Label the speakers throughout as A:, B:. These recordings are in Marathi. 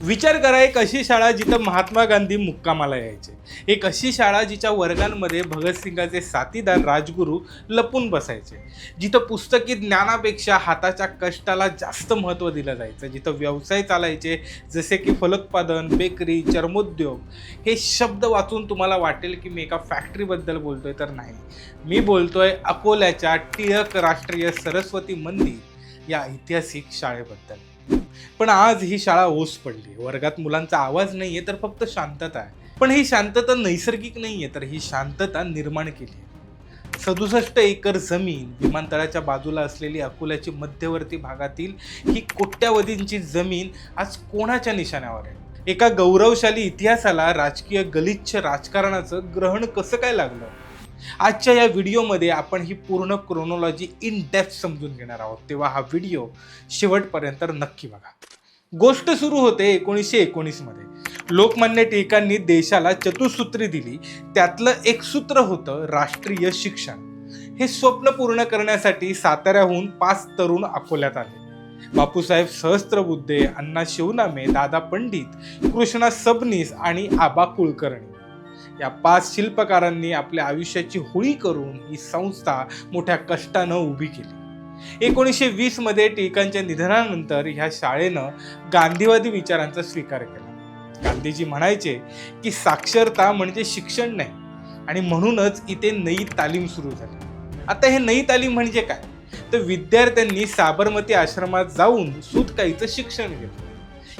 A: विचार करा, एक अशी शाळा जिथं महात्मा गांधी मुक्कामाला यायचे, एक अशी शाळा जिच्या वर्गांमध्ये भगतसिंगाचे साथीदार राजगुरू लपून बसायचे, जिथं पुस्तकी ज्ञानापेक्षा हाताच्या कष्टाला जास्त महत्त्व दिलं जायचं, जिथं व्यवसाय चालायचे जसे की फलोत्पादन, बेकरी, चर्मोद्योग. हे शब्द वाचून तुम्हाला वाटेल की मी एका फॅक्टरीबद्दल बोलतोय, तर नाही. मी बोलतोय अकोल्याच्या टिळक राष्ट्रीय सरस्वती मंदिर या ऐतिहासिक शाळेबद्दल. पण आज ही शाळा ओस पडली. वर्गात मुलांचा आवाज नाहीये, तर फक्त शांतता आहे. पण ही शांतता नैसर्गिक नाहीये, तर ही शांतता निर्माण केली आहे. 67 एकर जमीन, विमानतळाच्या बाजूला असलेली अकोल्याची मध्यवर्ती भागातील ही कोट्यावधींची जमीन आज कोणाच्या निशाण्यावर आहे? एका गौरवशाली इतिहासाला राजकीय गलिच्छ राजकारणाचं ग्रहण कसं काय लागलं? आजच्या या व्हिडिओमध्ये आपण ही पूर्ण क्रोनॉलॉजी इन डेप्थ समजून घेणार आहोत. तेव्हा हा व्हिडिओ शेवटपर्यंत नक्की बघा. गोष्ट सुरू होते 1919 मध्ये. लोकमान्य टिळकांनी देशाला चतुसूत्री दिली. त्यातलं एक सूत्र होतं राष्ट्रीय शिक्षण. हे स्वप्न पूर्ण करण्यासाठी साताऱ्याहून 5 तरुण अकोल्यात आले. बापूसाहेब सहस्त्रबुद्धे, अण्णा शिवनामे, दादा पंडित, कृष्णा सबनीस आणि आबा कुलकर्णी या 5 शिल्पकारांनी आपल्या आयुष्याची होळी करून ही संस्था मोठ्या कष्टानं उभी केली. 1920 मध्ये टिळकांच्या निधनानंतर ह्या शाळेनं गांधीवादी विचारांचा स्वीकार केला. गांधीजी म्हणायचे की साक्षरता म्हणजे शिक्षण नाही, आणि म्हणूनच इथे नई तालीम सुरू झाली. आता हे नई तालीम म्हणजे काय? तर विद्यार्थ्यांनी साबरमती आश्रमात जाऊन सूतकाईचं शिक्षण घेतलं.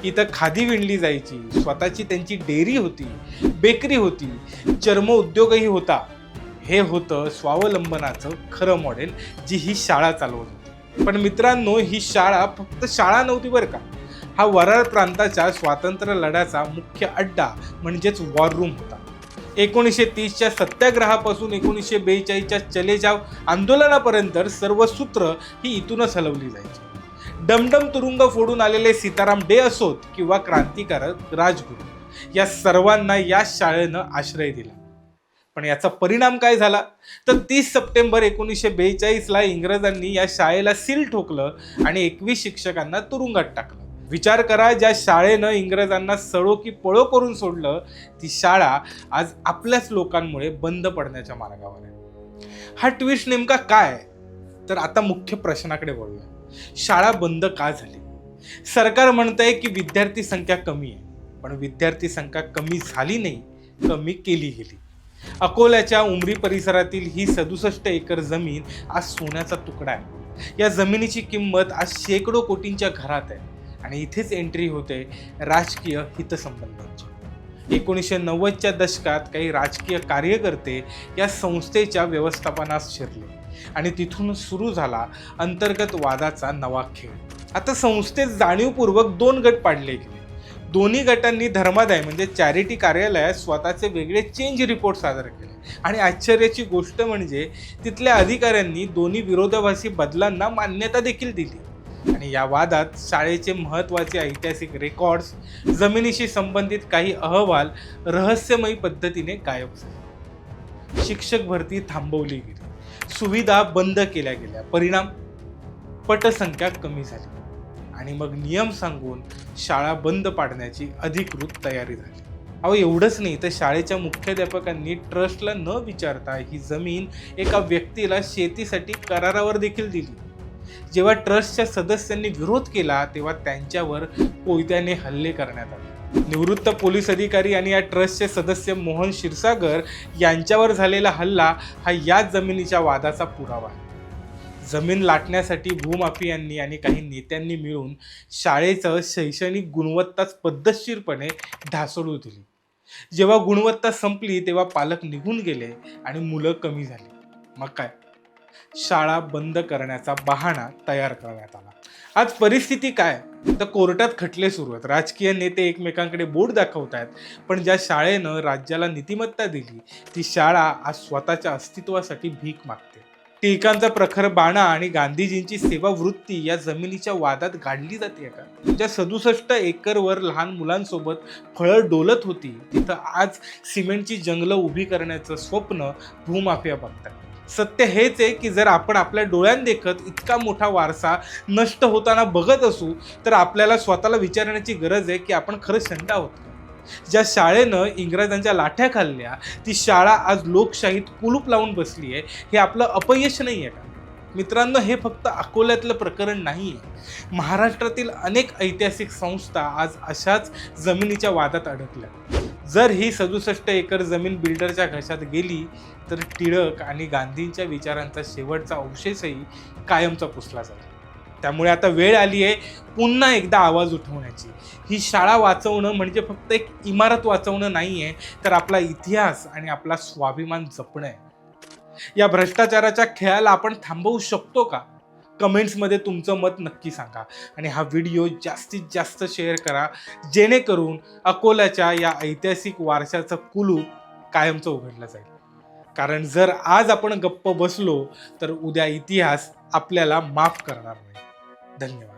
A: इथं खादी विणली जायची, स्वतःची त्यांची डेअरी होती, बेकरी होती, चर्म उद्योगही होता. हे होतं स्वावलंबनाचं खरं मॉडेल, जी ही शाळा चालवत होती. पण मित्रांनो, ही शाळा फक्त शाळा नव्हती बरं का. हा वरार प्रांताच्या स्वातंत्र्य लढ्याचा मुख्य अड्डा म्हणजेच वॉर रूम होता. 1930च्या सत्याग्रहापासून 1942च्या चले जाव आंदोलनापर्यंत सर्व सूत्र ही इथूनच हलवली जायची. डमडम तुरुंग फोडून आलेले सीताराम डे असोत किंवा क्रांतिकारक राजगुरू, या सर्वांना या शाळेनं आश्रय दिला. पण याचा परिणाम काय झाला? तर 30 सप्टेंबर 1942ला इंग्रजांनी या शाळेला सील ठोकलं आणि 21 शिक्षकांना तुरुंगात टाकलं. विचार करा, ज्या शाळेनं इंग्रजांना सळो की पळो करून सोडलं, ती शाळा आज आपल्याच लोकांमुळे बंद पडण्याच्या मार्गावर आहे. हा ट्विस्ट नेमका काय? तर आता मुख्य प्रश्नाकडे वळूया. शाळा बंद का झाली? सरकार म्हणतंय की विद्यार्थी संख्या कमी आहे, पण विद्यार्थी संख्या कमी झाली नाही, कमी केली गेली. अकोल्याच्या उमरी परिसरातील ही 67 एकर जमीन आज सोन्याचा तुकडा आहे. या जमिनीची किंमत आज शेकडो कोटींच्या घरात आहे, आणि इथेच एंट्री होते राजकीय हितसंबंधांची. 1990च्या दशकात काही राजकीय कार्यकर्ते या संस्थेच्या व्यवस्थापनास शिरले, आणि तिथून सुरू झाला अंतर्गत वादाचा नवा खेळ. आता संस्थेत जाणीवपूर्वक 2 गट पाडले गेले. दोन्ही गटांनी धर्मादाय म्हणजे चॅरिटी कार्यालयात स्वतःचे वेगळे चेंज रिपोर्ट सादर केले. आणि आश्चर्याची गोष्ट म्हणजे तिथल्या अधिकाऱ्यांनी दोन्ही विरोधाभासी बदलांना मान्यता देखील दिली. आणि या वादात शाळेचे महत्त्वाचे ऐतिहासिक रेकॉर्ड्स, जमिनीशी संबंधित काही अहवाल रहस्यमयी पद्धतीने गायब झाले. शिक्षक भरती थांबवली गेली, सुविधा बंद केल्या गेल्या. परिणाम, पटसंख्या कमी झाली, आणि मग नियम सांगून शाळा बंद पाडण्याची अधिकृत तयारी झाली. अहो, एवढंच नाही, तर शाळेच्या मुख्याध्यापकांनी ट्रस्टला न विचारता ही जमीन एका व्यक्तीला शेतीसाठी करारावर देखील दिली. जेव्हा ट्रस्टच्या सदस्यांनी विरोध केला, तेव्हा त्यांच्यावर कोयत्याने हल्ले करण्यात आले. निवृत्त पोलीस अधिकारी आणि या ट्रस्टचे सदस्य मोहन क्षीरसागर यांच्यावर झालेला हल्ला हा याच जमिनीच्या वादाचा पुरावा आहे. जमीन लाटण्यासाठी भूमाफियांनी आणि काही नेत्यांनी मिळून शाळेचं शैक्षणिक गुणवत्ताच पद्धतशीरपणे ढासळू दिली. जेव्हा गुणवत्ता संपली, तेव्हा पालक निघून गेले आणि मुलं कमी झाली. मग काय? शाळा बंद करण्याचा बहाणा तयार करण्यात आला. आज परिस्थिती काय? तर कोर्टात खटले सुरू आहेत. राजकीय नेते एकमेकांकडे बोट दाखवत आहेत. पण ज्या शाळेनं राज्याला नीतिमत्ता दिली, ती शाळा आज स्वतःच्या अस्तित्वासाठी भीक मागते. टिळकांचा प्रखर बाणा आणि गांधीजींची सेवा वृत्ती या जमिनीच्या वादात गाडली जाते का? ज्या 67 एकरवर लहान मुलांसोबत फळं डोलत होती, तिथं आज सिमेंटची जंगलं उभी करण्याचं स्वप्न भूमाफिया बघतात. सत्य हेच आहे की जर आपण आपल्या डोळ्यांदेखत इतका मोठा वारसा नष्ट होताना बघत असू तर आपल्याला स्वतःला विचारण्याची गरज आहे की आपण खरं शंका आहोत का? ज्या शाळेनं इंग्रजांच्या लाठ्या खाल्ल्या ती शाळा आज लोकशाहीत कुलूप लावून बसली आहे, हे आपलं अपयश नाही आहे का? मित्रांनो, हे फक्त अकोल्यातलं प्रकरण नाही आहे. महाराष्ट्रातील अनेक ऐतिहासिक संस्था आज अशाच जमिनीच्या वादात अडकल्या. जर ही 67 एकर जमीन बिल्डरच्या घशात गेली तर टिळक आणि गांधींच्या विचारांचा शेवटचा अवशेषही कायमचा पुसला जाईल. त्यामुळे आता वेळ आली आहे पुन्हा एकदा आवाज उठवण्याची. ही शाळा वाचवणं म्हणजे फक्त एक इमारत वाचवणं नाही आहे, तर आपला इतिहास आणि आपला स्वाभिमान जपणं आहे. या भ्रष्टाचाराच्या खेळाला आपण थांबवू शकतो का? कमेंट्समध्ये तुमचं मत नक्की सांगा आणि हा व्हिडिओ जास्तीत जास्त शेअर करा, जेणेकरून अकोल्याच्या या ऐतिहासिक वारशाचं कुलूप कायमचं उघडलं जाईल. कारण जर आज आपण गप्प बसलो तर उद्या इतिहास आपल्याला माफ करणार नाही. धन्यवाद.